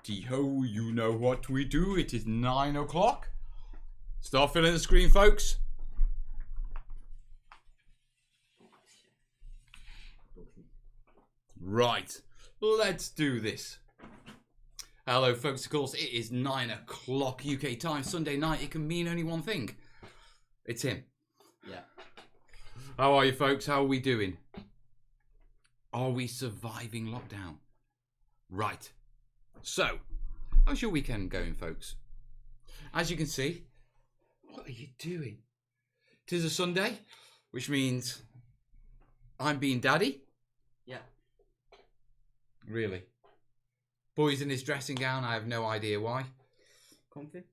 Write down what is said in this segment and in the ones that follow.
Righty-ho, you know what we do. It is 9 o'clock. Start filling the screen, folks. Right, let's do this. Hello, folks. Of course, it is 9 o'clock UK time, Sunday night. It can mean only one thing. It's him. Yeah. How are you, folks? How are we doing? Are we surviving lockdown? Right. So, how's your weekend going, folks? As you can see, what are you doing? It is a Sunday, which means I'm being daddy. Yeah. Really? Boy's in his dressing gown. I have no idea why. Comfy?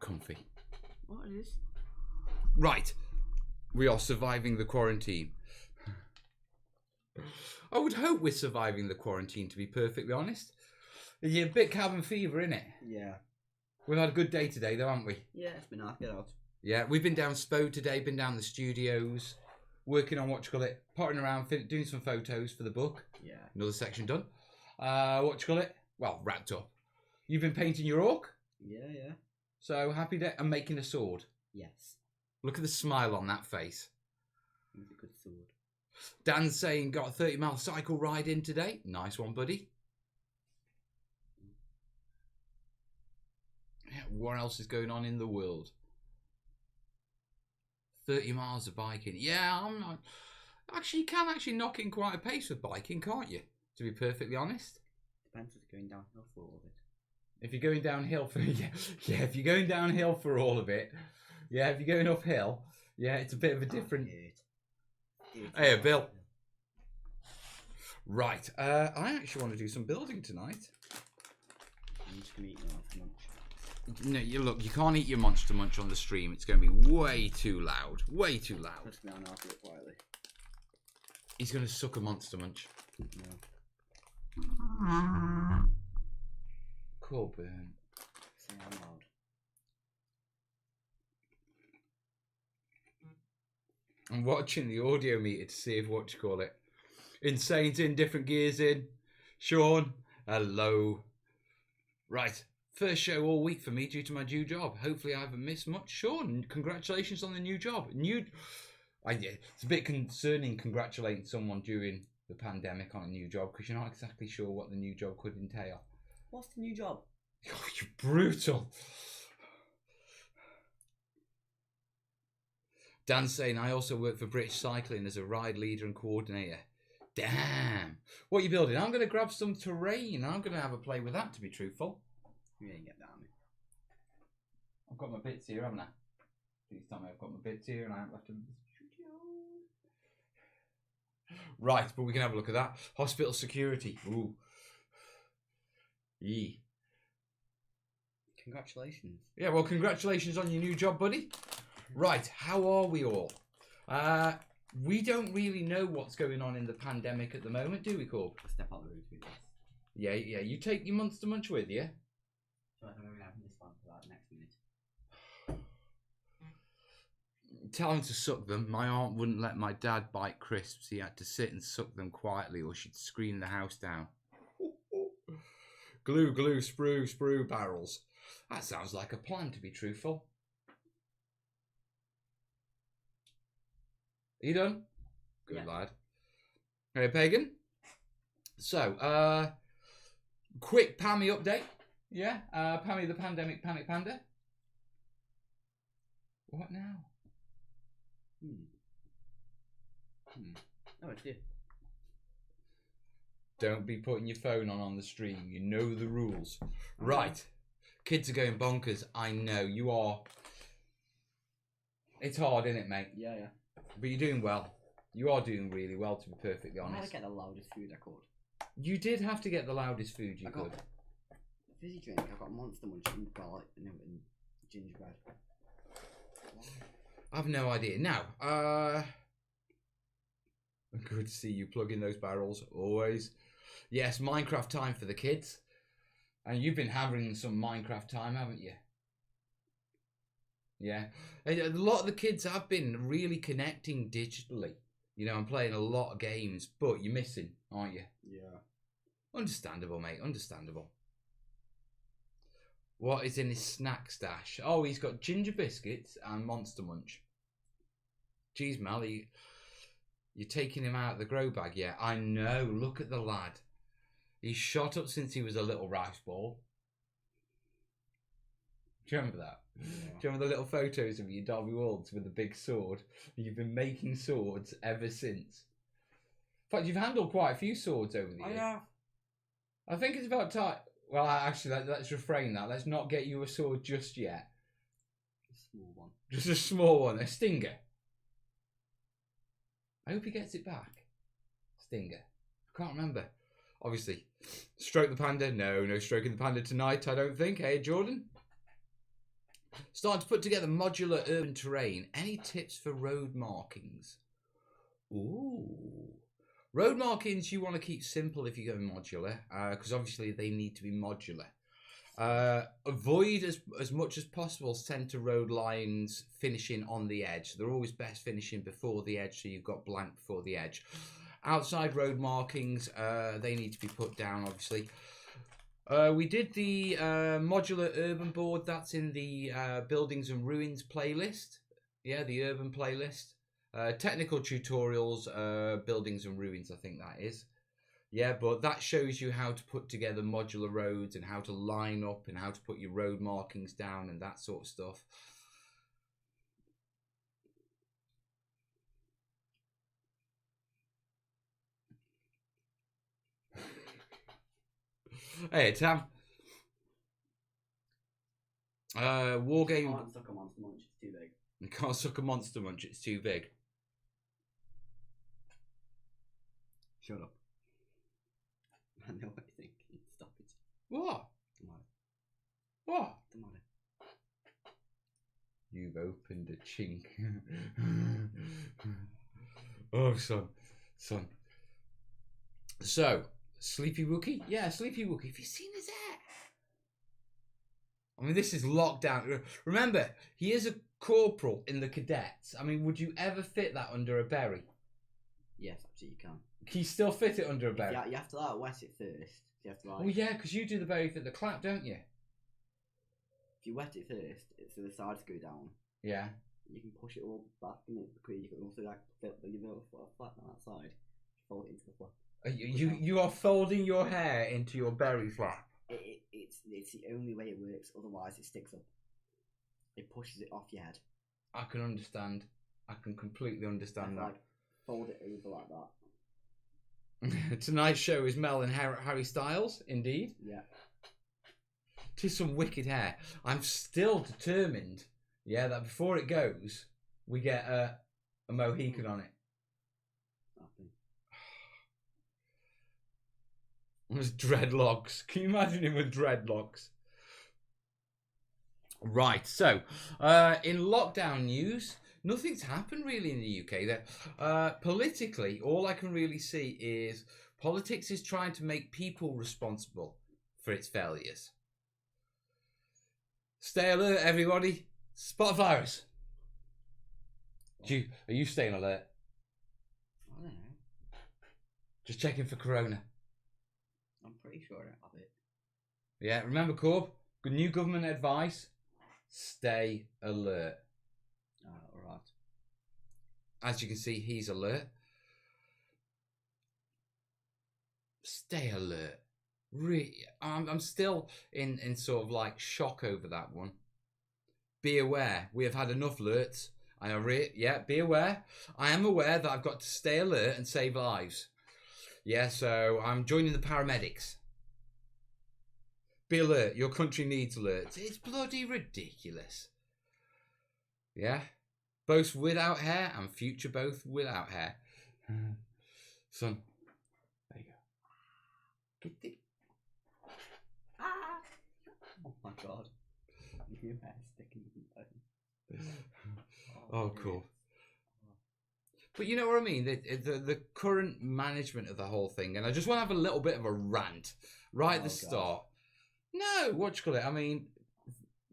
Comfy. What it is? Right. We are surviving the quarantine. I would hope we're surviving the quarantine, to be perfectly honest. You're a bit cabin fever, innit? Yeah. We've had a good day today, though, haven't we? Yeah, it's been nice. Get out. Yeah, we've been down Spo today, been down the studios, working on potting around, doing some photos for the book. Yeah. Another section done. Well, wrapped up. You've been painting your orc? Yeah. So happy day. And making a sword. Yes. Look at the smile on that face. It's a good sword. Dan's saying got a 30-mile cycle ride in today. Nice one, buddy. Yeah, what else is going on in the world? 30 miles of biking. Yeah, I'm not. Actually, you can actually knock in quite a pace with biking, can't you? To be perfectly honest. Depends if it's going downhill for all of it. If you're going downhill for if you're going downhill for all of it, yeah. If you're going uphill, yeah, it's a bit of a different. Hey, Bill. Right, I actually want to do some building tonight. I'm just gonna eat my Munch. No, you can't eat your Munch to Munch on the stream. It's going to be way too loud. Way too loud. Just now, I'll do it quietly. He's going to suck a Monster Munch. No. Corbin. Say I'm loud. I'm watching the audio meter to see if Insane's in, different gears in. Sean, hello. Right, first show all week for me due to my new job. Hopefully I haven't missed much. Sean, congratulations on the new job. It's a bit concerning congratulating someone during the pandemic on a new job because you're not exactly sure what the new job could entail. What's the new job? Oh, you're brutal. Dan's saying, I also work for British Cycling as a ride leader and coordinator. Damn. What are you building? I'm going to grab some terrain. I'm going to have a play with that, to be truthful. You ain't get down. I've got my bits here, haven't I? Please tell me I've got my bits here and I haven't left them in the studio. Right, but we can have a look at that. Hospital security. Ooh. Yee. Congratulations. Yeah, well, congratulations on your new job, buddy. Right, how are we all? We don't really know what's going on in the pandemic at the moment, do we, Corb? Step out the road with this. Yeah. You take your Monster Munch with you? So I'm going to have this one for that next minute. Tell him to suck them. My aunt wouldn't let my dad bite crisps. He had to sit and suck them quietly or she'd scream the house down. Glue, sprue barrels. That sounds like a plan, to be truthful. Are you done? Good lad. Hey, Pagan. So, quick Pammy update. Yeah, Pammy the Pandemic Panic Panda. What now? Oh, it's you. Don't be putting your phone on the stream. You know the rules. Right. Kids are going bonkers. I know. You are. It's hard, isn't it, mate? Yeah. But you're doing well. You are doing really well, to be perfectly honest. I had to get the loudest food I could. You did have to get the loudest food you could. Fizzy drink. I got Monster Munch and garlic and gingerbread. I've no idea. Now, good to see you plugging those barrels, always. Yes, Minecraft time for the kids. And you've been having some Minecraft time, haven't you? Yeah. A lot of the kids have been really connecting digitally. You know, I'm playing a lot of games, but you're missing, aren't you? Yeah. Understandable, mate. Understandable. What is in his snack stash? Oh, he's got ginger biscuits and Monster Munch. Jeez, Mel, you're taking him out of the grow bag, yeah? I know. Look at the lad. He's shot up since he was a little rice ball. Do you remember that? Yeah. Do you remember the little photos of you, Derby Wolds, with the big sword? You've been making swords ever since. In fact, you've handled quite a few swords over the years. Yeah. I think it's about time. Well, actually, let's refrain that. Let's not get you a sword just yet. A small one. Just a small one. A stinger. I hope he gets it back. Stinger. I can't remember. Obviously. Stroke the panda. No stroking the panda tonight, I don't think. Hey, Jordan? Starting to put together modular urban terrain. Any tips for road markings? Ooh. Road markings you want to keep simple if you go modular, because obviously they need to be modular. Avoid as much as possible centre road lines finishing on the edge. They're always best finishing before the edge, so you've got blank before the edge. Outside road markings, they need to be put down, obviously. We did the modular urban board. That's in the buildings and ruins playlist. Yeah, the urban playlist. Technical tutorials, buildings and ruins, I think that is. Yeah, but that shows you how to put together modular roads and how to line up and how to put your road markings down and that sort of stuff. Hey, Tam. War game. Can't suck a Monster Munch, it's too big. You can't suck a Monster Munch, it's too big. Shut up. I know what you're thinking. Stop it. What? Don't matter. What? Don't matter. You've opened a chink. Oh, son. So, Sleepy Wookie? Yeah, Sleepy Wookie. Have you seen his hair? I mean, this is lockdown. Remember, he is a corporal in the cadets. I mean, would you ever fit that under a berry? Yes, absolutely you can. Can you still fit it under a berry? Yeah, you have to like wet it first. You have to like. Oh yeah, because you do the berry fit the clap, don't you? If you wet it first, so the sides go down. Yeah. You can push it all back, and you can also like flip the flat on that side. Fold it into the flap. You are folding your hair into your berry flap. It's the only way it works. Otherwise, it sticks up. It pushes it off your head. I can understand. I can completely understand that. Like fold it over like that. Tonight's show is Mel and Harry Styles, indeed. Yeah. 'Tis some wicked hair. I'm still determined, yeah, that before it goes, we get a Mohican on it. With dreadlocks. Can you imagine him with dreadlocks? Right, so, in lockdown news, nothing's happened really in the UK. That politically, all I can really see is politics is trying to make people responsible for its failures. Stay alert, everybody. Spot virus. Are you staying alert? I don't know. Just checking for corona. I'm pretty sure I don't have it. Yeah, remember, Corb, new government advice, stay alert. Alright. As you can see, he's alert. Stay alert. I'm still in sort of like shock over that one. Be aware. We have had enough alerts. Be aware. I am aware that I've got to stay alert and save lives. Yeah, so I'm joining the paramedics. Be alert. Your country needs alerts. It's bloody ridiculous. Yeah. Both without hair and future both without hair. Son. There you go. Get the... Oh my god. Your hair sticking in the Oh, cool. But you know what I mean? The current management of the whole thing, and I just want to have a little bit of a rant right at the start. No, what you call it? I mean,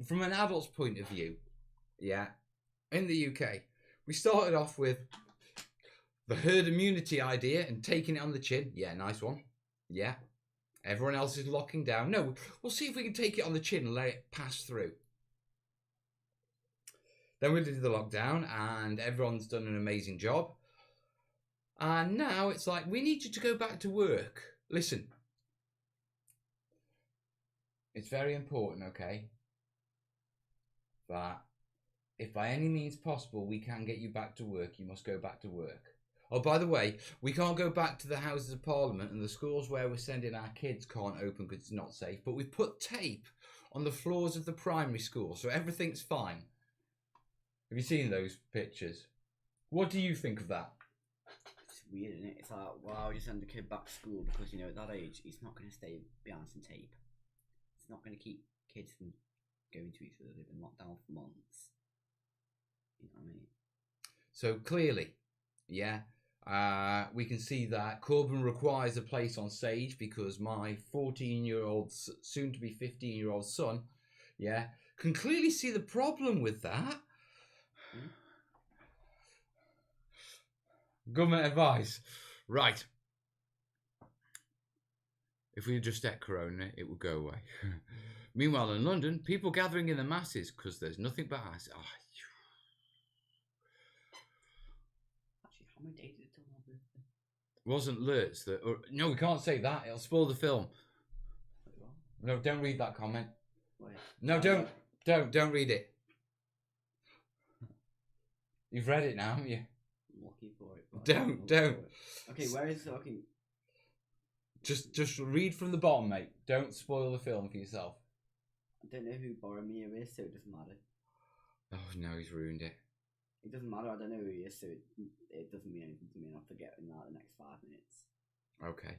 from an adult's point of view, yeah, in the UK, we started off with the herd immunity idea and taking it on the chin. Yeah, nice one. Yeah. Everyone else is locking down. No, we'll see if we can take it on the chin and let it pass through. Then we did the lockdown and everyone's done an amazing job. And now it's like, we need you to go back to work. Listen. It's very important, okay? That if by any means possible we can get you back to work, you must go back to work. Oh, by the way, we can't go back to the Houses of Parliament, and the schools where we're sending our kids can't open because it's not safe. But we've put tape on the floors of the primary school, so everything's fine. Have you seen those pictures? What do you think of that? It's weird, isn't it? It's like, wow, you send the kid back to school because, you know, at that age, he's not going to stay behind some tape. It's not going to keep kids from going to each other. They've been locked down for months. You know what I mean? So clearly, yeah, we can see that Corbin requires a place on stage because my 14-year-old, soon to be 15-year-old son, yeah, can clearly see the problem with that. Government advice. Right. If we just ate Corona, it would go away. Meanwhile, in London, people gathering in the masses because there's nothing but ice. Oh. Actually, how many days did it till my birthday? Wasn't Lurtz that... no, we can't say that. It'll spoil the film. Wait, what? No, don't read that comment. Wait. No, don't read it. You've read it now, haven't you? I'm lucky for it. Don't. Okay, where is it? Okay. Just read from the bottom, mate. Don't spoil the film for yourself. I don't know who Boromir is, so it doesn't matter. Oh, no, he's ruined it. It doesn't matter, I don't know who he is, so it doesn't mean anything to me, and I'll forget in like the next 5 minutes. Okay.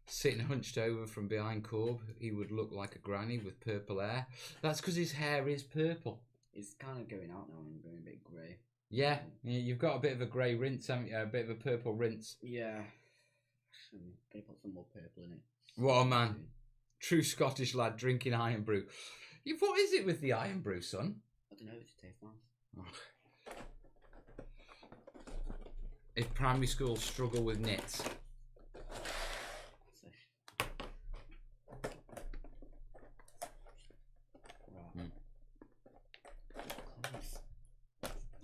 Sitting hunched over from behind Corb, he would look like a granny with purple hair. That's because his hair is purple. It's kind of going out now and going a bit grey. Yeah, you've got a bit of a grey rinse, haven't you? A bit of a purple rinse. Yeah. I'm going to put some more purple in it. What a man. True Scottish lad drinking iron brew. What is it with the iron brew, son? I don't know, it just tastes nice. Oh. If primary schools struggle with knits.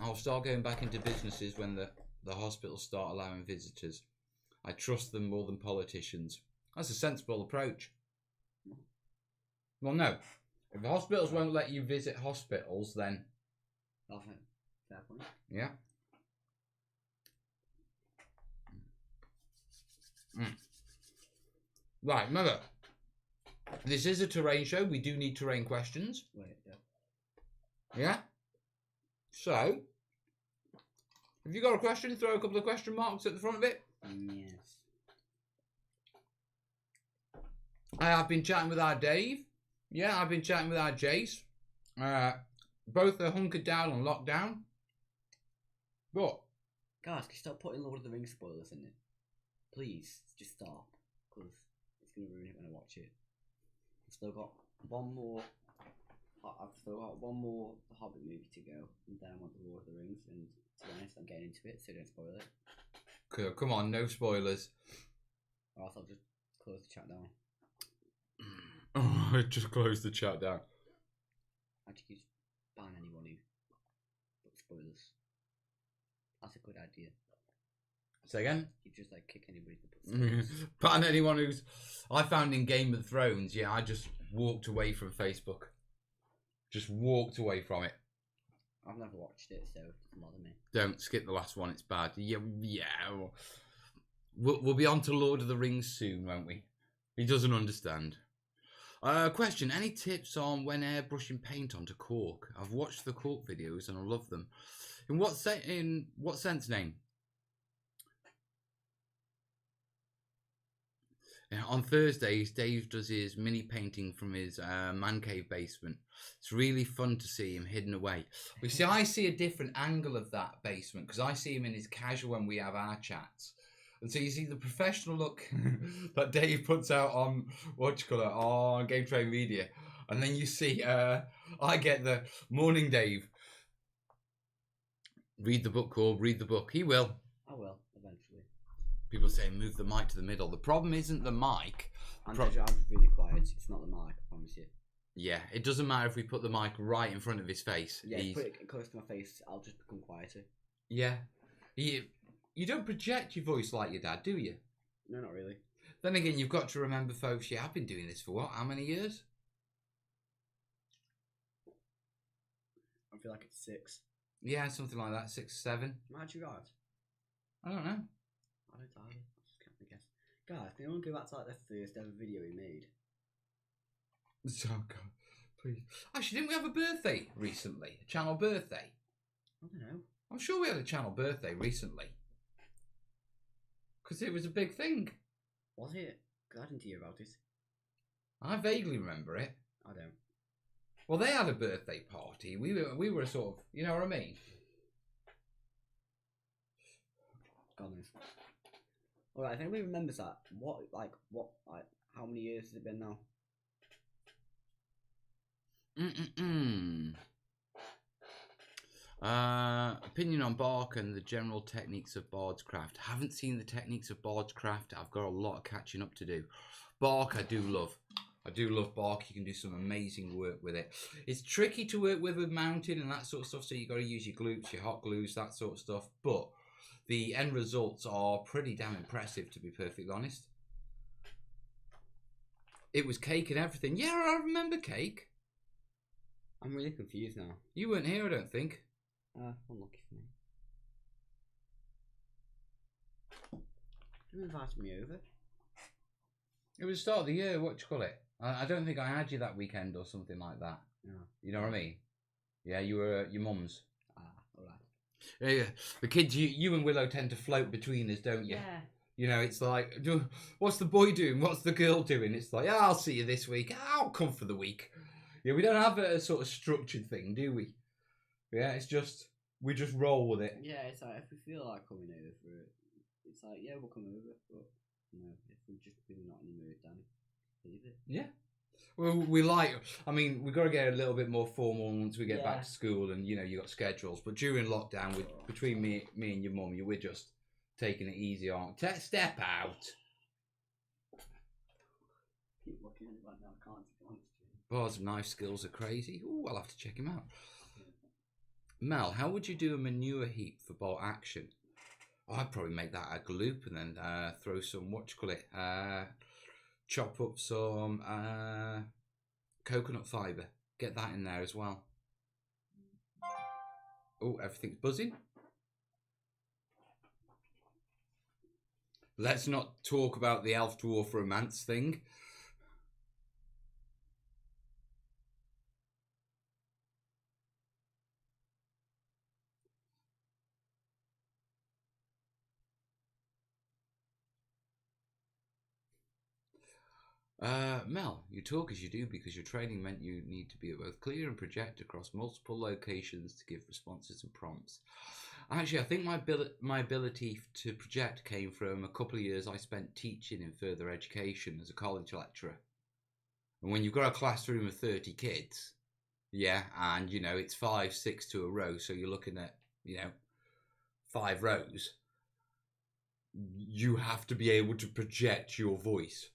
I'll start going back into businesses when the hospitals start allowing visitors. I trust them more than politicians. That's a sensible approach. Well, no. If the hospitals won't let you visit hospitals, then... That's a fair point. Yeah. Right, remember, this is a terrain show. We do need terrain questions. Wait, yeah. Yeah? So, if you got a question, throw a couple of question marks at the front of it. Yes. I have been chatting with our Dave. Yeah, I've been chatting with our Jace. Both are hunkered down on lockdown. But guys, can you stop putting Lord of the Rings spoilers in it? Please, just stop. Because it's going to ruin it when I watch it. I've still got one more The Hobbit movie to go. And then I want the Lord of the Rings. And to be honest, I'm getting into it, so don't spoil it. Come on, no spoilers. Or else I'll just close the chat down. Oh, I just closed the chat down. Actually, just ban anyone who puts spoilers. That's a good idea. Say again? You just like kick anybody who puts spoilers. Ban anyone who's... I found in Game of Thrones, yeah, I just walked away from Facebook. Just walked away from it. I've never watched it, so it doesn't bother me. Don't skip the last one, it's bad. Yeah. We'll be on to Lord of the Rings soon, won't we? He doesn't understand. Question, any tips on when airbrushing paint onto cork? I've watched the cork videos and I love them. In what sense, name? On Thursdays, Dave does his mini painting from his man cave basement. It's really fun to see him hidden away. You see, I see a different angle of that basement because I see him in his casual when we have our chats. And so you see the professional look that Dave puts out on, on Game Train Media. And then you see, I get the morning Dave. Read the book, Corb, read the book. He will. I will, eventually. People say move the mic to the middle. The problem isn't the mic. I'm really quiet. It's not the mic, I promise you. Yeah, it doesn't matter if we put the mic right in front of his face. Yeah, put it close to my face, I'll just become quieter. Yeah. You don't project your voice like your dad, do you? No, not really. Then again, you've got to remember, folks, I've been doing this for what? How many years? I feel like it's 6. Yeah, something like that. 6, 7. How'd you guys? I don't know. I just can't guess. Guys, can anyone go back to like the first ever video we made? Oh God, please. Actually, didn't we have a birthday recently? A channel birthday? I don't know. I'm sure we had a channel birthday recently. Because it was a big thing. Was it? Because I didn't hear about it. I vaguely remember it. I don't. Well, they had a birthday party. We were sort of, you know what I mean? God knows. Alright, if anybody remembers that, how many years has it been now? Opinion on Bark and the general techniques of Bard's craft. Haven't seen the techniques of Bard's craft. I've got a lot of catching up to do. Bark, I do love. I do love Bark. You can do some amazing work with it. It's tricky to work with mounting and that sort of stuff, so you've got to use your glutes, your hot glues, that sort of stuff. But the end results are pretty damn impressive, to be perfectly honest. It was cake and everything. Yeah, I remember cake. I'm really confused now. You weren't here, I don't think. Unlucky for me. You invited me over. It was the start of the year, what do you call it? I don't think I had you that weekend or something like that. No. You know what I mean? Yeah, you were at your mum's. Alright. Yeah, the kids, you and Willow tend to float between us, don't you? Yeah. You know, it's like, what's the boy doing? What's the girl doing? It's like, I'll see you this week. I'll come for the week. Yeah, we don't have a sort of structured thing, do we? Yeah, it's just, we just roll with it. Yeah, it's like, if we feel like coming over for it, it's like, yeah, we'll come over, but no, if we're just really not in the mood, then leave it. Yeah. Well, we've got to get a little bit more formal once we get back to school and, you know, you got schedules. But during lockdown, between me and your mum, we're just taking it easy on. Step out. Keep looking at it right now, I can't be honest. Bard's knife skills are crazy. Ooh, I'll have to check him out. Mel, how would you do a manure heap for bolt action? Oh, I'd probably make that a gloop and then throw some, chop up some coconut fibre. Get that in there as well. Oh, everything's buzzing. Let's not talk about the elf dwarf romance thing. Mel, you talk as you do because your training meant you need to be both clear and project across multiple locations to give responses and prompts. Actually, I think my ability to project came from a couple of years I spent teaching in further education as a college lecturer. And when you've got a classroom of 30 kids, yeah, and, you know, it's 5, 6 to a row, so you're looking at, you know, 5 rows, you have to be able to project your voice.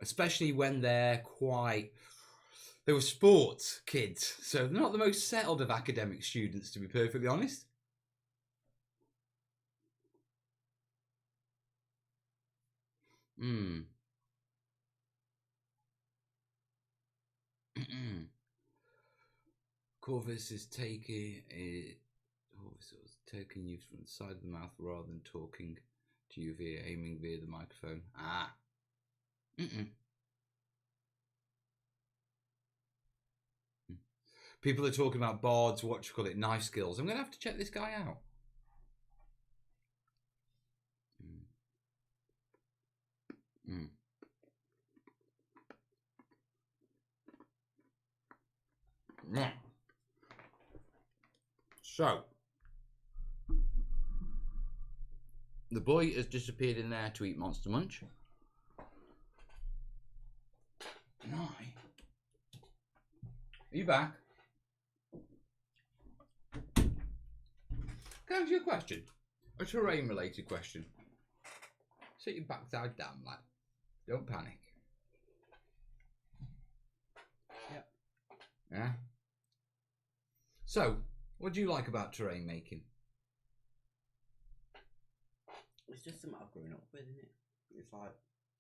Especially when they were sports kids, so they're not the most settled of academic students, to be perfectly honest. Corvus is taking you from the side of the mouth rather than talking to you aiming via the microphone. People are talking about Bard's, knife skills. I'm going to have to check this guy out. So, the boy has disappeared in there to eat Monster Munch. Are you back? Can I ask you a question? A terrain related question. Sit your backside down, lad. Don't panic. Yep. Yeah. So, what do you like about terrain making? It's just something I've grown up with, isn't it? It's like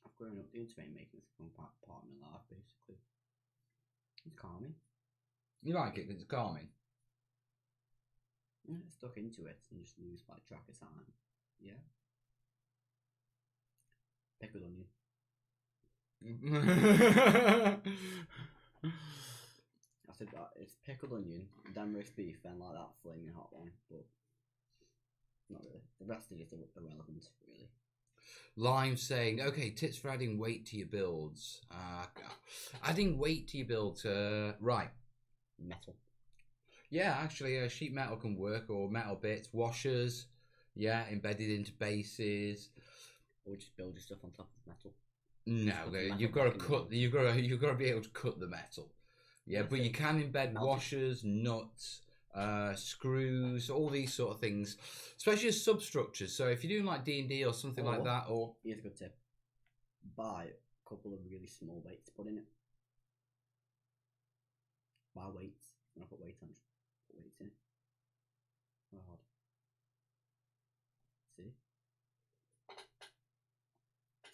I've grown up doing terrain making. It's become part of my life, basically. It's calming. You like it because it's calming? Yeah, stuck into it and just lose like track of time. Yeah. Pickled onion. I said that it's pickled onion, then roast beef, then like that flaming hot one, but not really. The rest of it is irrelevant, really. Lime saying, okay, tips for adding weight to your builds. Adding weight to your builds, right. Metal. Yeah, actually, sheet metal can work, or metal bits, washers, yeah, embedded into bases. Or just build your stuff on top of metal. No, you've got to cut. You've got to be able to cut the metal. Yeah, but you can embed washers, nuts, screws, all these sort of things, especially as substructures. So if you're doing like D&D or something like that, or here's a good tip: buy a couple of really small weights to put in it. Buy weights. When I put weight on, put weights in it. Not hard. See?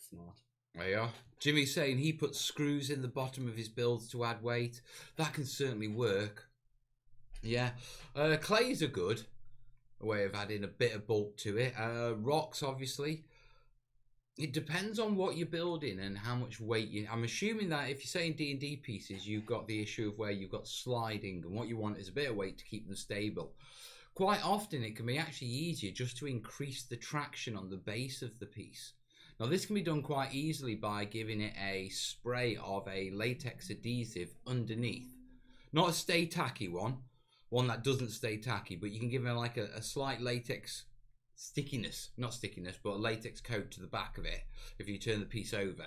Smart. There you are. Jimmy's saying he puts screws in the bottom of his builds to add weight. That can certainly work. Yeah. Clays are good. A way of adding a bit of bulk to it. Rocks, obviously. It depends on what you're building and how much weight you... I'm assuming that if you're saying D&D pieces, you've got the issue of where you've got sliding, and what you want is a bit of weight to keep them stable. Quite often, it can be actually easier just to increase the traction on the base of the piece. Now, this can be done quite easily by giving it a spray of a latex adhesive underneath. Not a stay tacky one that doesn't stay tacky, but you can give it like a slight latex stickiness, not stickiness, but a latex coat to the back of it if you turn the piece over.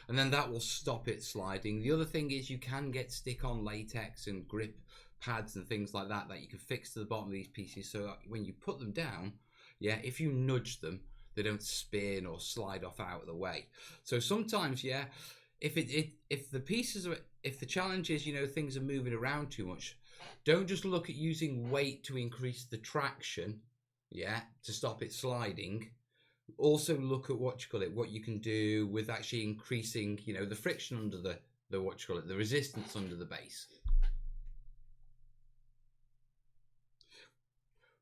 And then that will stop it sliding. The other thing is you can get stick-on latex and grip pads and things like that you can fix to the bottom of these pieces, so that when you put them down, yeah, if you nudge them, they don't spin or slide off out of the way. So sometimes, yeah, if the pieces are, if the challenge is, you know, things are moving around too much, don't just look at using weight to increase the traction, yeah, to stop it sliding. Also look at what you can do with actually increasing, you know, the friction under the the resistance under the base.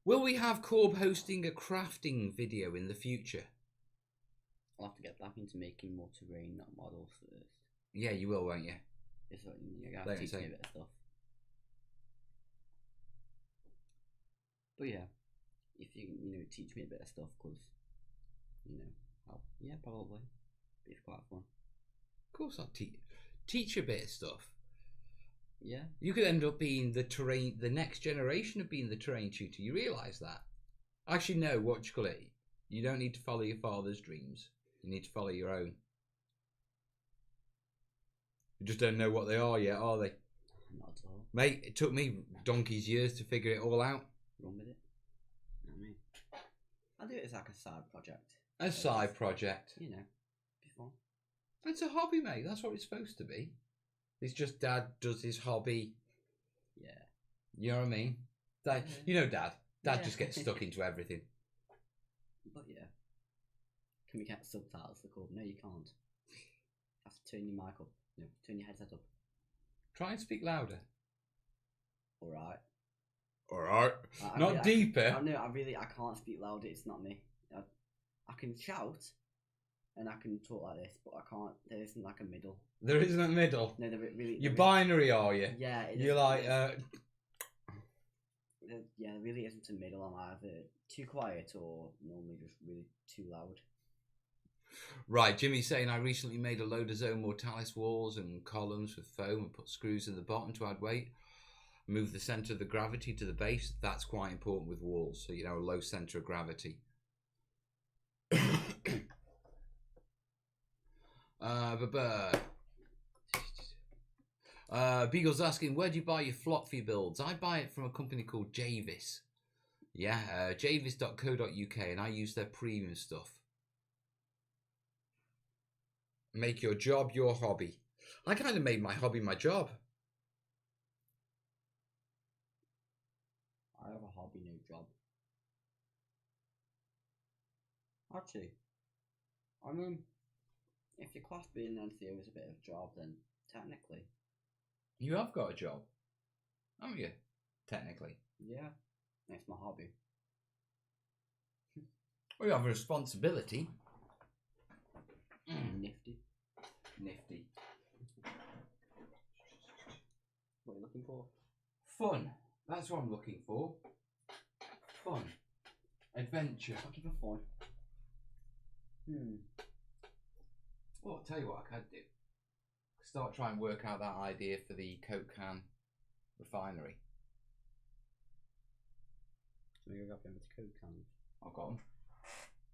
Will we have Corb hosting a crafting video in the future? I'll have to get back into making more terrain, not models first. Yeah, you will, won't you? It's like, you have to teach me a bit of stuff. But yeah, if you teach me a bit of stuff, because yeah, probably it's quite fun. Of course, I'll teach you a bit of stuff. Yeah, you could end up being the next generation of being the terrain tutor. You realise that? Actually, no. You don't need to follow your father's dreams. You need to follow your own. You just don't know what they are yet, are they? Not at all, mate. It took me donkey's years to figure it all out. Run with it. You know what I mean? I'll do it as like a side project. A side project. You know, before. It's a hobby, mate. That's what it's supposed to be. It's just Dad does his hobby. Yeah. You know what I mean? Dad, you know Dad. Dad just gets stuck into everything. But yeah. Can we get subtitles for Corbin? No, you can't. You have to turn your mic up. No, turn your headset up. Try and speak louder. Alright. Alright. Not deeper. I can't speak louder. It's not me. I can shout. And I can talk like this, but I can't. There isn't like a middle. There isn't a middle. No, there really. You're binary, are you? Yeah. You're like. Yeah, there really isn't a middle. I'm either too quiet or normally just really too loud. Right, Jimmy's saying I recently made a load of Zomo Ties walls and columns with foam and put screws in the bottom to add weight. Move the centre of the gravity to the base. That's quite important with walls, so you know, a low centre of gravity. Beagle's asking, where do you buy your flock for your builds? I buy it from a company called Javis. Yeah, javis.co.uk, and I use their premium stuff. Make your job your hobby. I kind of made my hobby my job. I have a hobby, no job. Actually, I mean, if your class being an NCO is a bit of a job, then technically. You have got a job, haven't you? Technically. Yeah, it's my hobby. Well, you have a responsibility. Nifty. Nifty. What are you looking for? Fun. That's what I'm looking for. Fun. Adventure. Looking for fun. Well, I'll tell you what I could do. Start trying to work out that idea for the Coke can refinery. So you got them with Coke cans? I've got them.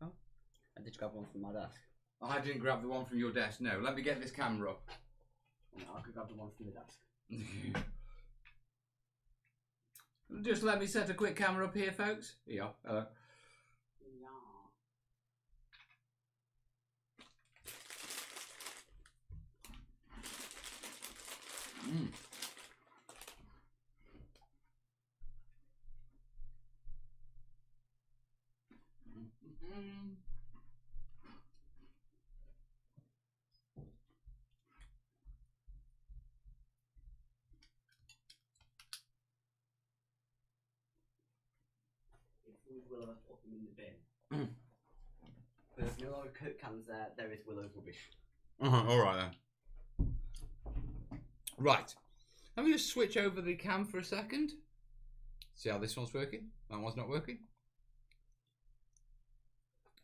Oh. I did grab one from my desk. I didn't grab the one from your desk. No, let me get this camera up. No, I could grab the one from the desk. Just let me set a quick camera up here, folks. Yeah. Yeah. Willow, put them in the bin. There's no longer Coke cans there. There is Willow's rubbish. All right then. Right. Let me just switch over the cam for a second. See how this one's working. That one's not working.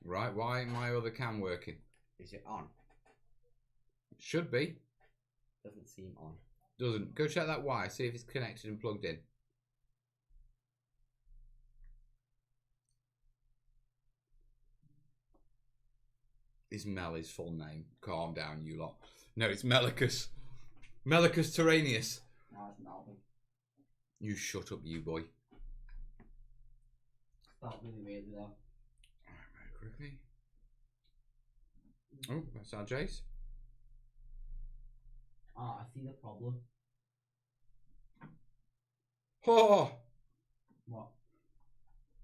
Right. Why ain't my other cam working? Is it on? Should be. Doesn't seem on. Doesn't. Go check that wire. See if it's connected and plugged in. Is Mel his full name? Calm down, you lot. No, it's Melicus. Melicus Terrainius. No, it's Melvin. You shut up, you boy. Start really weird though. Alright, very quickly. Oh, that's our Jace. Ah, I see the problem. Oh! What?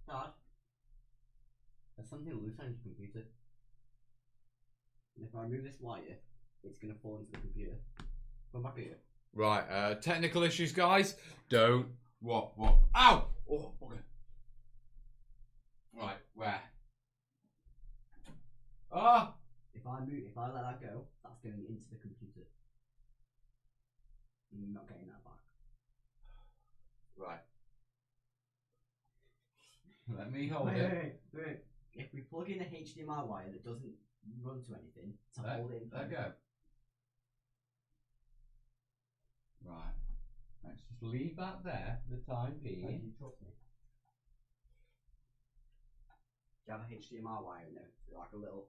Dad? There's something loose on your computer. And if I remove this wire, it's going to fall into the computer. Come back here. Right, technical issues, guys. Don't. What? Ow! Oh, okay. Right, where? Ah! If I let that go, that's going into the computer. I'm not getting that back. Right. Let me hold it. Wait. If we plug in a HDMI wire that doesn't run to anything, to hold it in place. Let go. Right. Let's just leave that there for the time being. Do you trust me? Do you have a HDMI wire in there? Like a little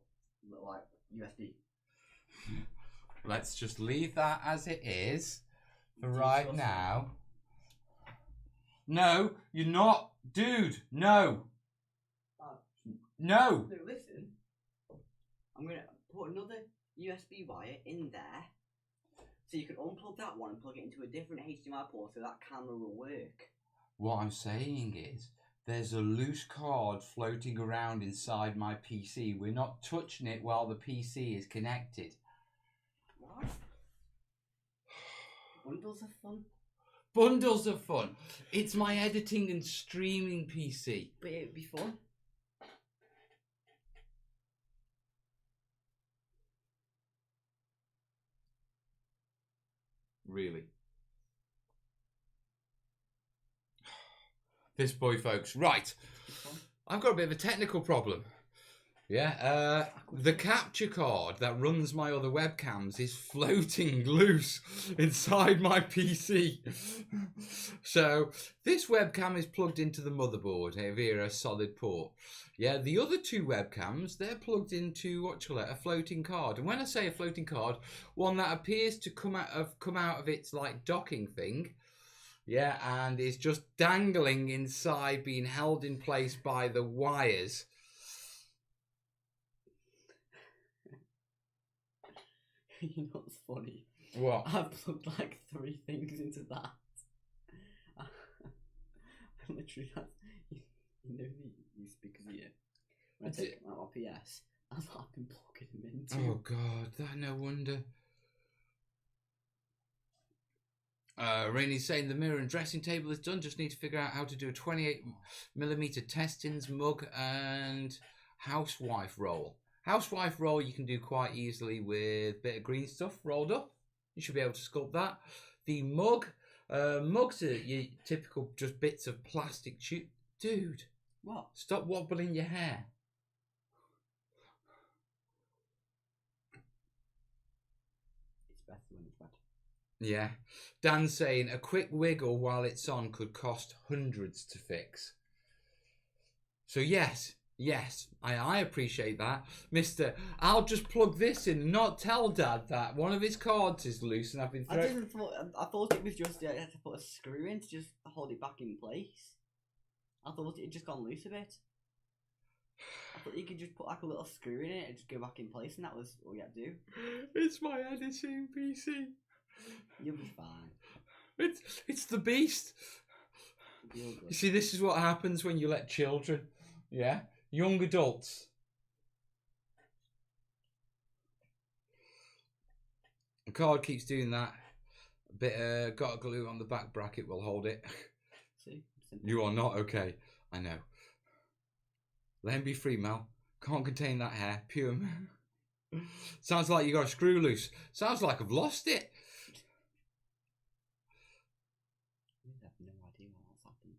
like USB. Let's just leave that as it is for right now. No, you're not. Dude, no. No. No, listen. I'm going to put another USB wire in there so you can unplug that one and plug it into a different HDMI port so that camera will work. What I'm saying is there's a loose card floating around inside my PC. We're not touching it while the PC is connected. What? Bundles of fun? Bundles of fun. It's my editing and streaming PC. But it'd be fun. Really. This boy, folks. Right. I've got a bit of a technical problem. Yeah, the capture card that runs my other webcams is floating loose inside my PC. So this webcam is plugged into the motherboard via a solid port. Yeah, the other two webcams, they're plugged into, a floating card. And when I say a floating card, one that appears to come out of its like docking thing. Yeah, and is just dangling inside, being held in place by the wires. You know what's funny? What? I've plugged like 3 things into that. Literally, that's you know these speakers here. When I take them out my PS, that's what I've been plugging them into. Oh God, that no wonder. Rainy's saying the mirror and dressing table is done. Just need to figure out how to do a 28mm testings, mug, and housewife roll. Housewife roll you can do quite easily with a bit of green stuff rolled up. You should be able to sculpt that. The mug, mugs are your typical just bits of plastic tube. Dude, What? Stop wobbling your hair. It's better when it's wet. Yeah. Dan's saying a quick wiggle while it's on could cost hundreds to fix. So yes, I appreciate that. Mr. I'll just plug this in and not tell Dad that one of his cords is loose and I've been I thought it was just you had to put a screw in to just hold it back in place. I thought it had just gone loose a bit. I thought you could just put like a little screw in it and just go back in place and that was all you had to do. It's my editing PC. You'll be fine. It's the beast. You see, this is what happens when you let children, young adults. The card keeps doing that. A bit got a glue on the back bracket will hold it. See? You are not okay. I know. Let him be free, Mel. Can't contain that hair. Pure. Sounds like you got a screw loose. Sounds like I've lost it. I have no idea what's happened.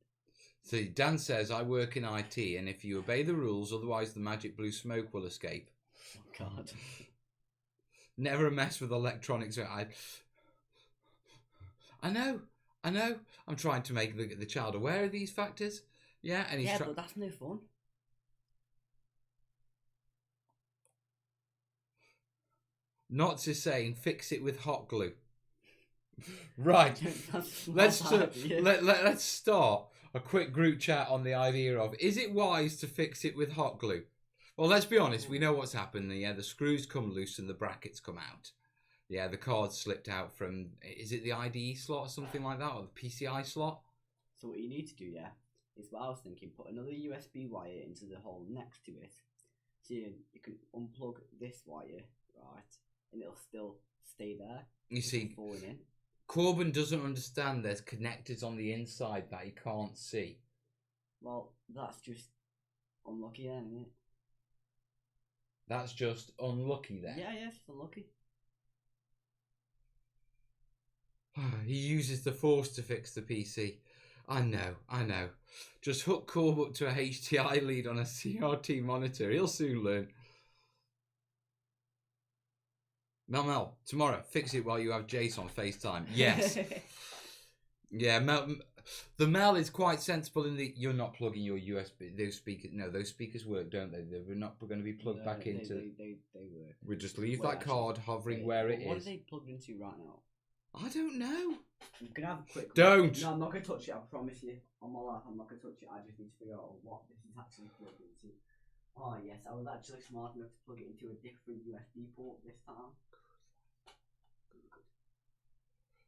See, Dan says I work in IT, and if you obey the rules, otherwise the magic blue smoke will escape. Oh God. Never a mess with electronics. I know. I'm trying to make the child aware of these factors. Yeah, and he's but that's no fun. Knots is saying fix it with hot glue. Right. Let's start a quick group chat on the idea of is it wise to fix it with hot glue? Well, let's be honest. We know what's happened. Yeah, the screws come loose and the brackets come out. Yeah, the card slipped out from, is it the IDE slot or something like that, or the PCI slot? So what you need to do, is what I was thinking, put another USB wire into the hole next to it. So you can unplug this wire, right, and it'll still stay there. You see, falling in. Corbin doesn't understand there's connectors on the inside that he can't see. Well, that's just unlucky then, isn't it? That's just unlucky then? Yeah, it's unlucky. He uses the force to fix the PC. I know. Just hook Corb up to a HDMI lead on a CRT monitor. He'll soon learn. Mel, tomorrow, fix it while you have Jace on FaceTime. Yes. Yeah, the Mel is quite sensible in the, you're not plugging your USB, those speakers, no, those speakers work, don't they? They're not going to be plugged back into. They work. We just leave that card hovering where it is. What are they plugged into right now? I don't know. I'm going to have a quick Don't! No, I'm not going to touch it, I promise you. On my life, I'm not going to touch it. I just need to figure out what this is actually plugged into. Oh, yes, I was actually smart enough to plug it into a different USB port this time.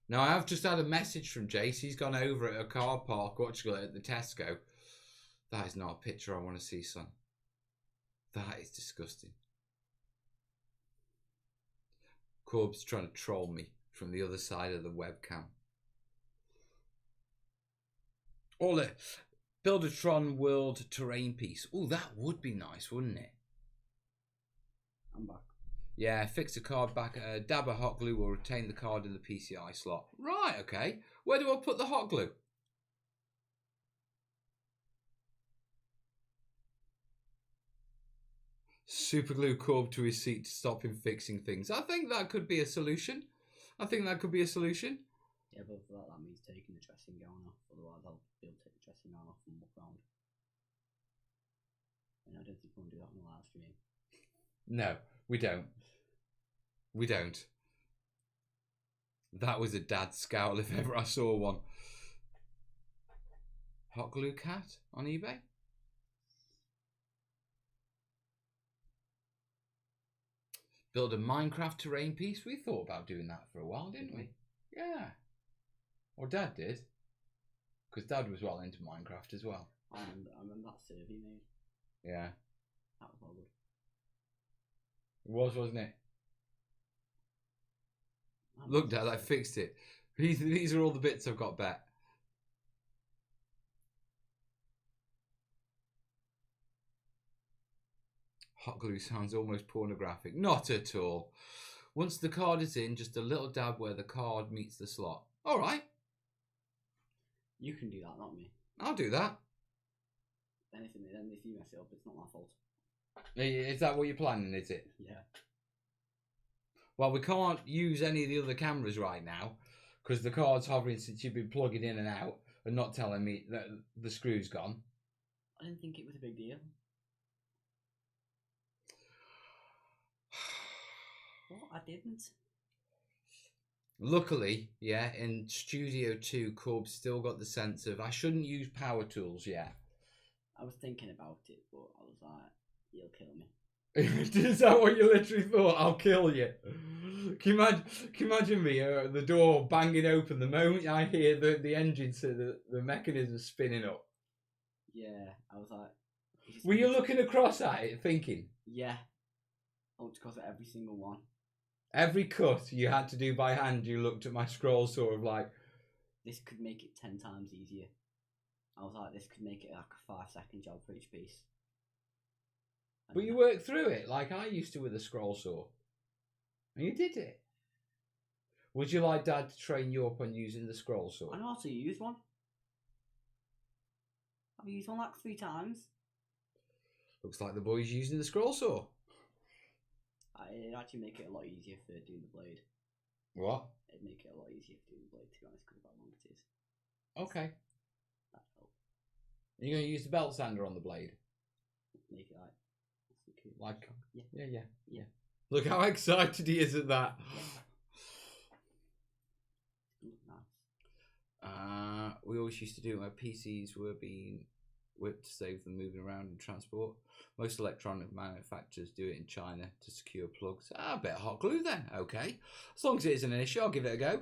Now, I have just had a message from Jace. He's gone over at a car park, watching it at the Tesco. That is not a picture I want to see, son. That is disgusting. Corb's trying to troll me from the other side of the webcam. Ola, Buildertron World Terrain Piece. Oh, that would be nice, wouldn't it? I'm back. Yeah, fix the card back. Dab a hot glue will retain the card in the PCI slot. Right, okay. Where do I put the hot glue? Super glue Corb to his seat to stop him fixing things. I think that could be a solution. Yeah, but for that means taking the dressing gown off. Otherwise, I'll be able to take the dressing gown off and walk around. And I don't think we'll do that on the live stream. No, we don't. We don't. That was a dad scowl if ever I saw one. Hot glue cat on eBay? Build a Minecraft terrain piece. We thought about doing that for a while, didn't we? Yeah. Or Dad did. Because Dad was well into Minecraft as well. I remember that server you made. Yeah. That was all good. It was, wasn't it? Look, Dad, I fixed it. These are all the bits I've got back. Hot glue sounds almost pornographic. Not at all. Once the card is in, just a little dab where the card meets the slot. All right. You can do that, not me. I'll do that. Then if you mess it up, it's not my fault. Is that what you're planning, is it? Yeah. Well, we can't use any of the other cameras right now because the card's hovering since you've been plugging in and out and not telling me that the screw's gone. I didn't think it was a big deal. What? I didn't. Luckily, yeah, in Studio 2, Corb's still got the sense of, I shouldn't use power tools yet. I was thinking about it, but I was like, you'll kill me. Is that what you literally thought? I'll kill you. Can you imagine me, the door banging open the moment I hear the engine, so the mechanism spinning up? Yeah, I was like... Were you looking across at it thinking? Yeah. I want to cross at every single one. Every cut you had to do by hand, you looked at my scroll sort of like... This could make it 10 times easier. I was like, this could make it like a 5-second job for each piece. And but you worked through it like I used to with a scroll saw. And you did it. Would you like Dad to train you up on using the scroll saw? I know how to use one. I've used one like 3 times. Looks like the boy's using the scroll saw. It'd actually make it a lot easier for doing the blade. What? It'd make it a lot easier for doing the blade, to be honest, because of how long it is. Okay. That'd help. Are you going to use the belt sander on the blade? Make it Like, yeah. Look how excited he is at that. Nice. We always used to do it where PCs were being whipped to save them moving around in transport. Most electronic manufacturers do it in China to secure plugs. A bit of hot glue then, okay. As long as it isn't an issue, I'll give it a go.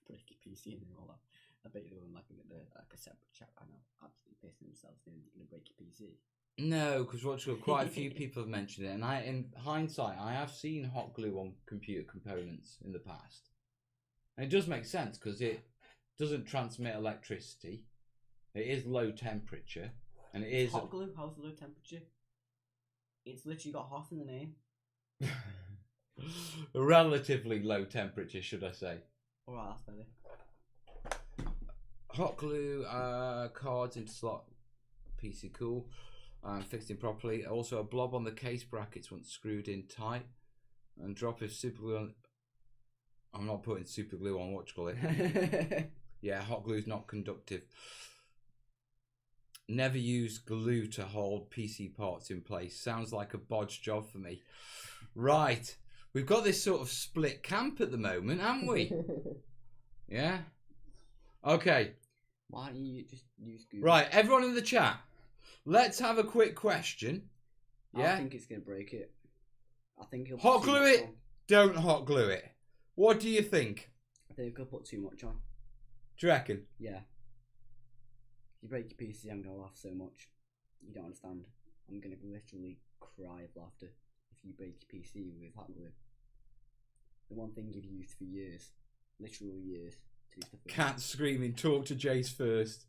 Break your PC and all that. I bet you're doing like a separate chat right now, absolutely pissing themselves doing you're going to break your PC. No, because quite a few people have mentioned it, and in hindsight, I have seen hot glue on computer components in the past. And it does make sense because it doesn't transmit electricity. It is low temperature, and it is hot glue. How's the low temperature? It's literally got hot in the name. a relatively low temperature, should I say? All right, that's better. Hot glue cards into slot. PC cool. Fixed in properly. Also a blob on the case brackets once screwed in tight. And drop if super glue on... I'm not putting super glue on, what you call it. Yeah, hot glue is not conductive. Never use glue to hold PC parts in place. Sounds like a bodge job for me. Right. We've got this sort of split camp at the moment, haven't we? Yeah? Okay. Why don't you just use glue? Right, everyone in the chat. Let's have a quick question. Yeah? I think it's going to break it. I think he'll hot glue it. Don't hot glue it. What do you think? I think he'll put too much on. Do you reckon? Yeah. If you break your PC, I'm going to laugh so much. You don't understand. I'm going to literally cry of laughter if you break your PC with hot glue. The one thing you've used for years. Literal years. To do stuff with. Cat screaming, talk to Jace first.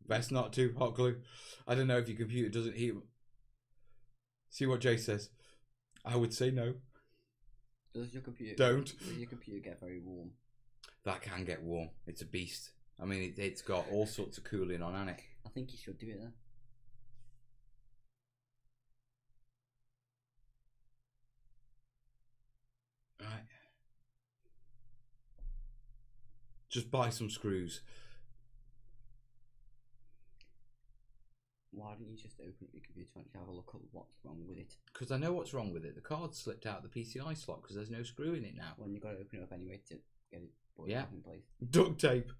Best not to, hot glue. I don't know if your computer doesn't heat. See what Jace says. I would say no. Does your computer... Don't. Does your computer get very warm? That can get warm. It's a beast. I mean, it's got all sorts of cooling on, hasn't it? I think you should do it then. Right. Just buy some screws. Why don't you just open up your computer and have a look at what's wrong with it? Because I know what's wrong with it. The card slipped out of the PCI slot because there's no screw in it now. Well, you've got to open it up anyway to get it put Yeah. in place. Duct tape.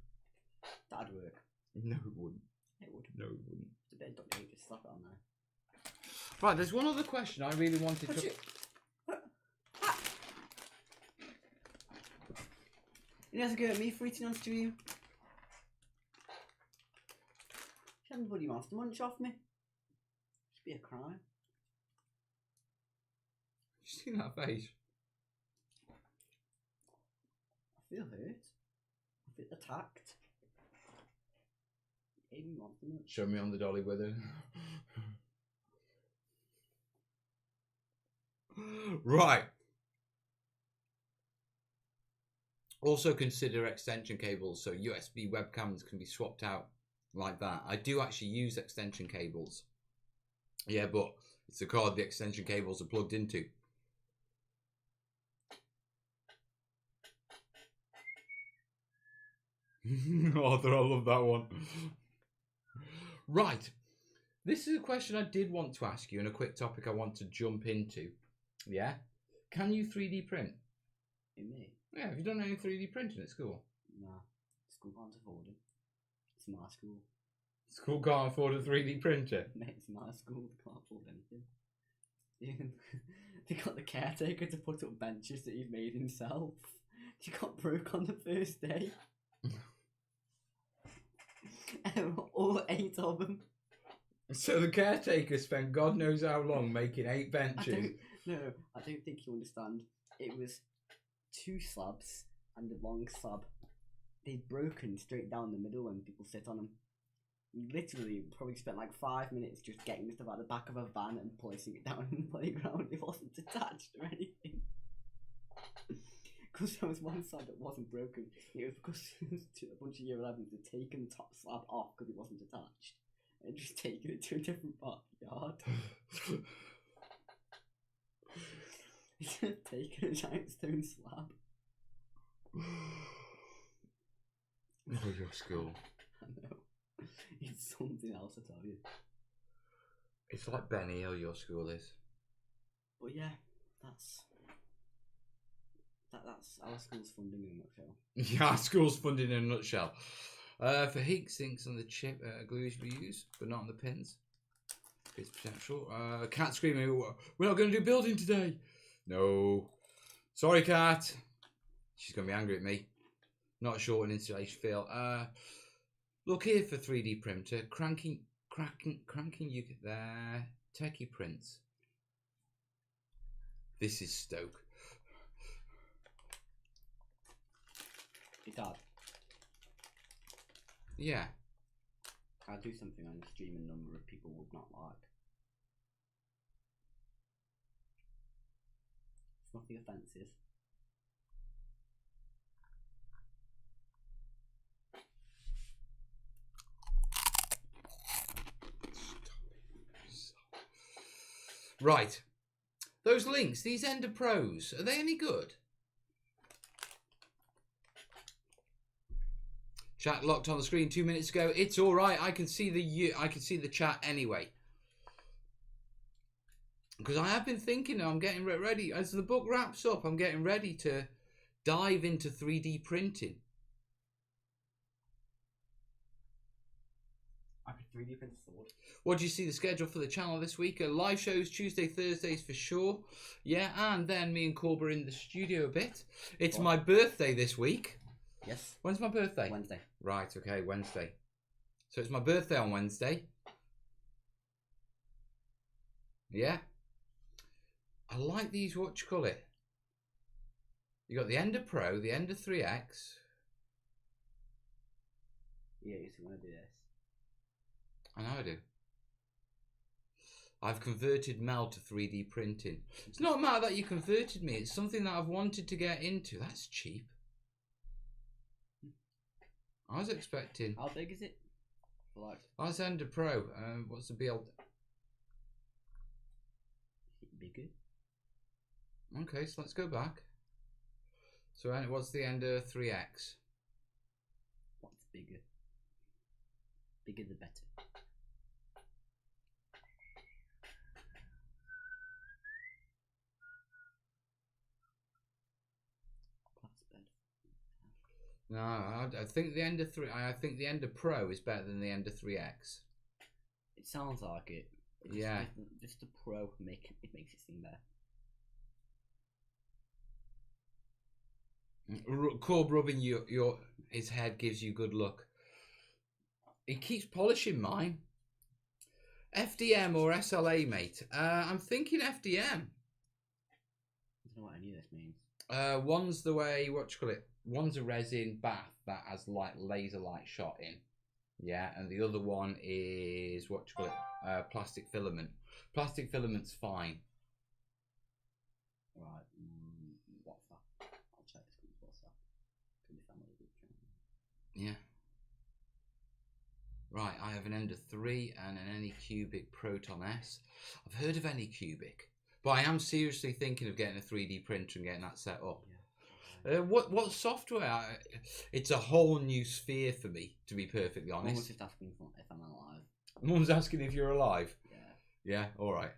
That'd work. No, it wouldn't. It would. No, it wouldn't. It's a bit of duct tape, just slap it on there. Right, there's one other question I really wanted to... He has a go at me for eating on stream. Everybody wants to munch off me. Should be a crime. You seen that face? I feel hurt. I feel attacked. Even want to munch. Show me on the dolly with it. Right. Also consider extension cables, so USB webcams can be swapped out like that. I do actually use extension cables. Yeah, but it's the card the extension cables are plugged into. Arthur, I love that one. Right. This is a question I did want to ask you and a quick topic I want to jump into. Yeah? Can you 3D print? In me? Yeah, have you done any 3D printing at school? Nah. School can't afford it. It's my school. School can't afford a 3D printer? Mate, it's my school. They can't afford anything. They got the caretaker to put up benches that he's made himself. He got broke on the first day. All 8 of them. So the caretaker spent God knows how long making 8 benches. I don't think you understand. It was 2 slabs and a long slab. They'd broken straight down the middle when people sit on them. Literally, probably spent like 5 minutes just getting the stuff out the back of a van and placing it down in the playground. It wasn't attached or anything. Because there was one slab that wasn't broken. It was because a bunch of year 11s had taken the top slab off because it wasn't attached. And just taken it to a different part of the yard. Taken a giant stone slab. Oh, your school. I know. It's something else, I tell you. It's like Benny Hill, your school is. But yeah, that's our school's funding in a nutshell. Yeah, our school's funding in a nutshell. For heat sinks on the chip glues we use, but not on the pins. It's potential. Cat screaming, we're not going to do building today. No. Sorry, Cat. She's going to be angry at me. Not sure what an installation feel. Look here for 3D printer. Cranking you get there. Techie prints. This is Stoke. Hey, Dad. Yeah. I'll do something on the stream a number of people would not like. It's nothing offensive. Right. Those links, these Ender Pros, are they any good? Chat locked on the screen 2 minutes ago. It's all right. I can see the chat anyway. Because I have been thinking, I'm getting ready. As the book wraps up, I'm getting ready to dive into 3D printing. I could 3D print a sword. What do you see the schedule for the channel this week? Live shows Tuesday, Thursdays for sure. Yeah, and then me and Corbin are in the studio a bit. It's my birthday this week. Yes. When's my birthday? Wednesday. Right, okay, Wednesday. So it's my birthday on Wednesday. Yeah. I like these, what you call it? You got the Ender Pro, the Ender 3X. Yeah, you want to do this. I know I do. I've converted Mel to 3D printing. It's not a matter that you converted me. It's something that I've wanted to get into. That's cheap. I was expecting. How big is it? Like. That's Ender Pro. What's the build? Bigger. Okay, so let's go back. So what's the Ender 3X? What's bigger? Bigger the better. No, I think the Ender 3. I think the Ender Pro is better than the Ender 3X. It sounds like it. Yeah. Just the Pro makes it seem better. Corb rubbing his head gives you good luck. He keeps polishing mine. FDM or SLA, mate? I'm thinking FDM. I don't know what any of this means. One's the way, one's a resin bath that has like laser light shot in. Yeah, and the other one is plastic filament. Plastic filament's fine. Right, what's that? I'll check this. What's that? Could be family group chat. Yeah. Right, I have an Ender 3 and an Anycubic Proton S. I've heard of Anycubic, but I am seriously thinking of getting a 3D printer and getting that set up. Yeah. What software? It's a whole new sphere for me, to be perfectly honest. Mum's just asking if I'm alive. Mum's asking if you're alive. Yeah. Yeah, all right.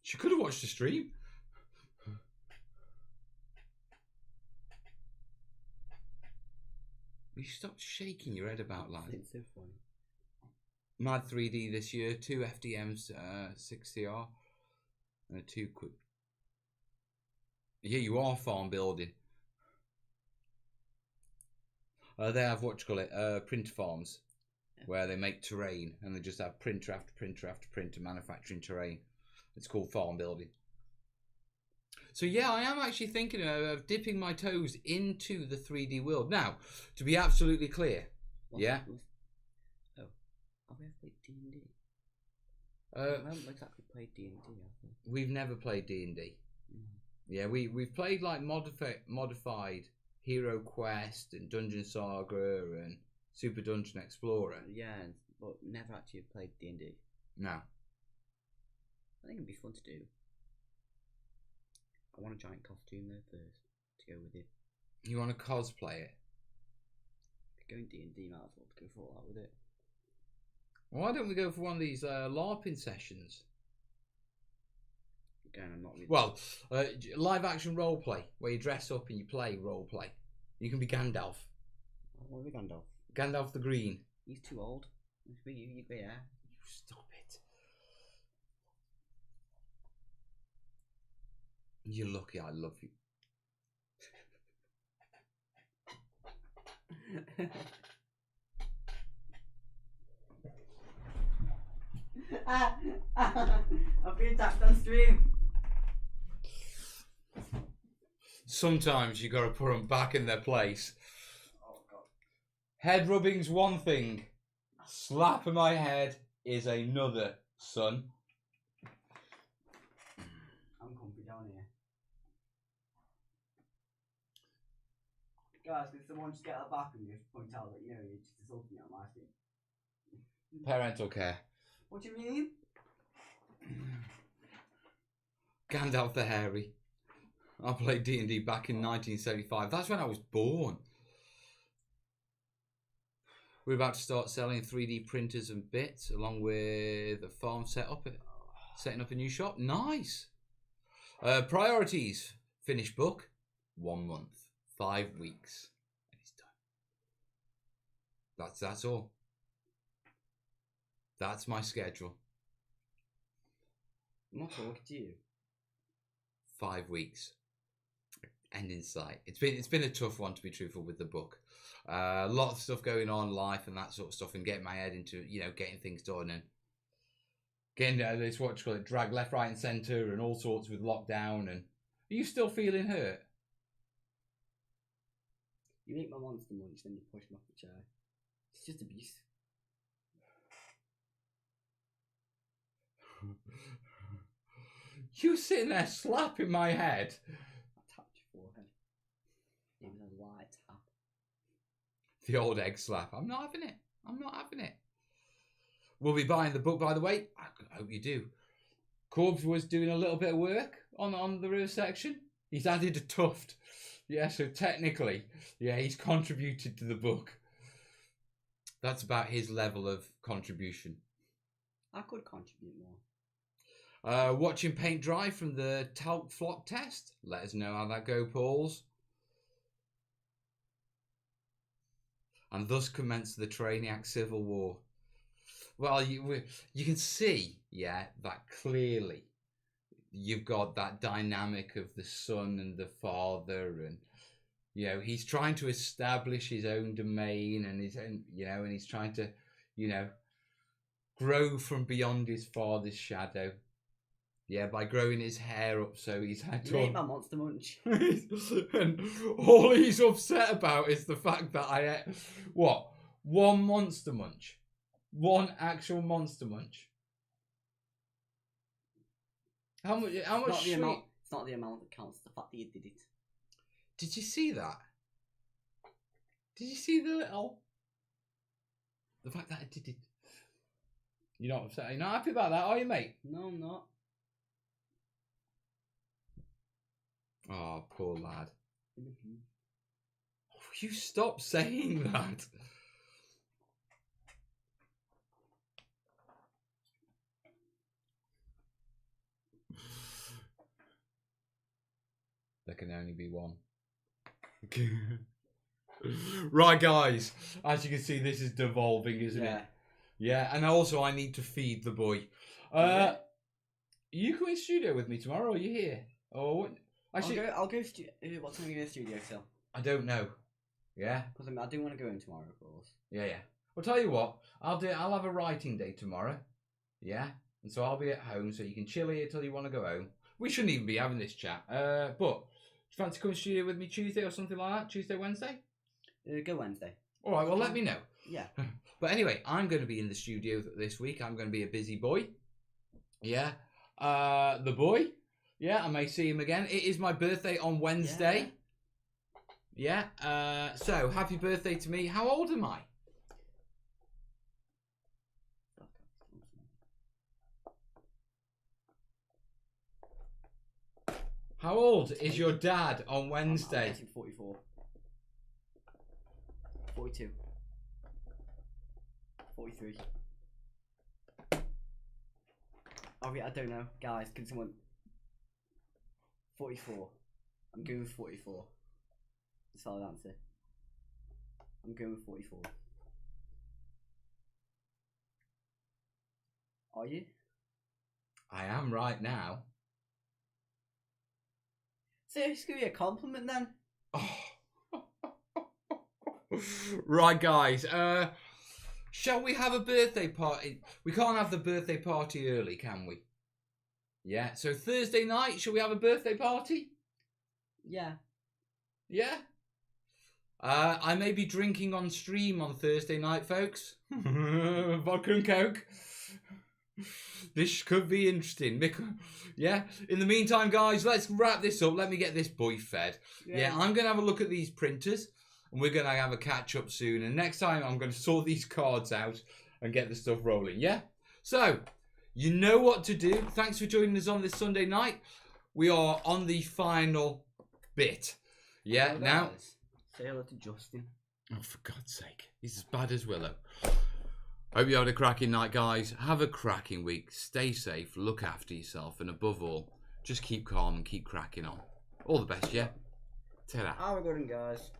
She could have watched the stream. You stopped shaking your head about, lad. It's so funny. Mad 3D this year, 2 FDMs, 6CR, and a 2 quick. Yeah, you are farm building. They have print farms, where they make terrain, and they just have printer after printer after printer manufacturing terrain. It's called farm building. So yeah, I am actually thinking of dipping my toes into the 3D world. Now, to be absolutely clear, yeah. Oh, have we ever played D&D? We haven't exactly played D&D, have we? We've never played D&D. Yeah, we've played like modified Hero Quest and Dungeon Saga and Super Dungeon Explorer. Yeah, but never actually played D&D. No. I think it'd be fun to do. I want a giant costume though first to go with it. You want to cosplay it? Going D&D, might as well go for all that with it. Why don't we go for one of these LARPing sessions? Again, I'm not really... Well, live action role play where you dress up and you play role play. You can be Gandalf. I want to be Gandalf. Gandalf the Green. He's too old. It's for you. You'd be there. You stop it. You're lucky I love you. I've been attacked on stream. Sometimes you gotta put them back in their place. Oh god. Head rubbing's one thing. Slapping my head is another, son. I'm comfy down here. Guys, can someone just get at the back and just point out that, you're just insulting me on my stream? Parental care. What do you mean? Gandalf the Hairy. I played D&D back in 1975. That's when I was born. We're about to start selling 3D printers and bits along with a farm setting up a new shop. Nice. Priorities. Finished book. 1 month. 5 weeks. And it's done. That's all. That's my schedule. I'm not talking to you. 5 weeks. End in sight. It's been a tough one, to be truthful, with the book. A lot of stuff going on, life and that sort of stuff, and getting my head into, getting things done and getting this, drag left, right and centre and all sorts with lockdown. And are you still feeling hurt? You eat my monster munch, then you push me off the chair. It's just abuse. You sitting there slapping my head. I tapped your forehead. It was a light tap. The old egg slap. I'm not having it. We'll be buying the book, by the way. I hope you do. Corbs was doing a little bit of work on the rear section. He's added a tuft. Yeah, so technically, he's contributed to the book. That's about his level of contribution. I could contribute more. Watching paint dry from the talc flock test. Let us know how that go, Pauls. And thus commenced the Terrainiacs Civil War. Well, you can see, that clearly you've got that dynamic of the son and the father, and You know, he's trying to establish his own domain and his own, you know, and he's trying to, you know, grow from beyond his father's shadow. Yeah, by growing his hair up so he's had You ate my Monster Munch. and all he's upset about is the fact that I ate, what? One Monster Munch. One actual Monster Munch. How much It's not the amount that counts, the fact that you did it. Did you see that? Did you see the fact that I did it? You're not upset? You're not happy about that, are you, mate? No, I'm not. Oh, poor lad. Oh, you stop saying that. There can only be one. Right, guys. As you can see, this is devolving, isn't it? Yeah, and also I need to feed the boy. You coming to studio with me tomorrow? Or are you here? Or what? Actually, I'll go. What time are you going to studio till? I don't know. Yeah. Because I do want to go in tomorrow, of course. Yeah. I'll tell you what. I'll have a writing day tomorrow. Yeah. And so I'll be at home, so you can chill here till you want to go home. We shouldn't even be having this chat. But do you fancy coming to studio with me Tuesday or something like that? Tuesday, Wednesday? Go Wednesday. All right. Well, let me know. Yeah. But anyway, I'm going to be in the studio this week. I'm going to be a busy boy. Yeah. The boy. Yeah, I may see him again. It is my birthday on Wednesday. Yeah. So, happy birthday to me. How old am I? How old is your dad on Wednesday? I'm 44. 42. 43. I don't know. Guys, can someone... 44. I'm going with 44. Solid answer. I'm going with 44. Are you? I am right now. So it's going to be a compliment then? Oh. Right, guys. Shall we have a birthday party? We can't have the birthday party early, can we? Yeah. So Thursday night, shall we have a birthday party? Yeah. Yeah. I may be drinking on stream on Thursday night, folks. Vodka and Coke. This could be interesting. Yeah. In the meantime, guys, let's wrap this up. Let me get this boy fed. Yeah, I'm going to have a look at these printers. And we're going to have a catch up soon. And next time, I'm going to sort these cards out and get the stuff rolling. Yeah? So, you know what to do. Thanks for joining us on this Sunday night. We are on the final bit. Yeah, now... Say hello to Justin. Oh, for God's sake. He's as bad as Willow. Hope you had a cracking night, guys. Have a cracking week. Stay safe. Look after yourself. And above all, just keep calm and keep cracking on. All the best, yeah? Ta-ra. Have a good one, guys.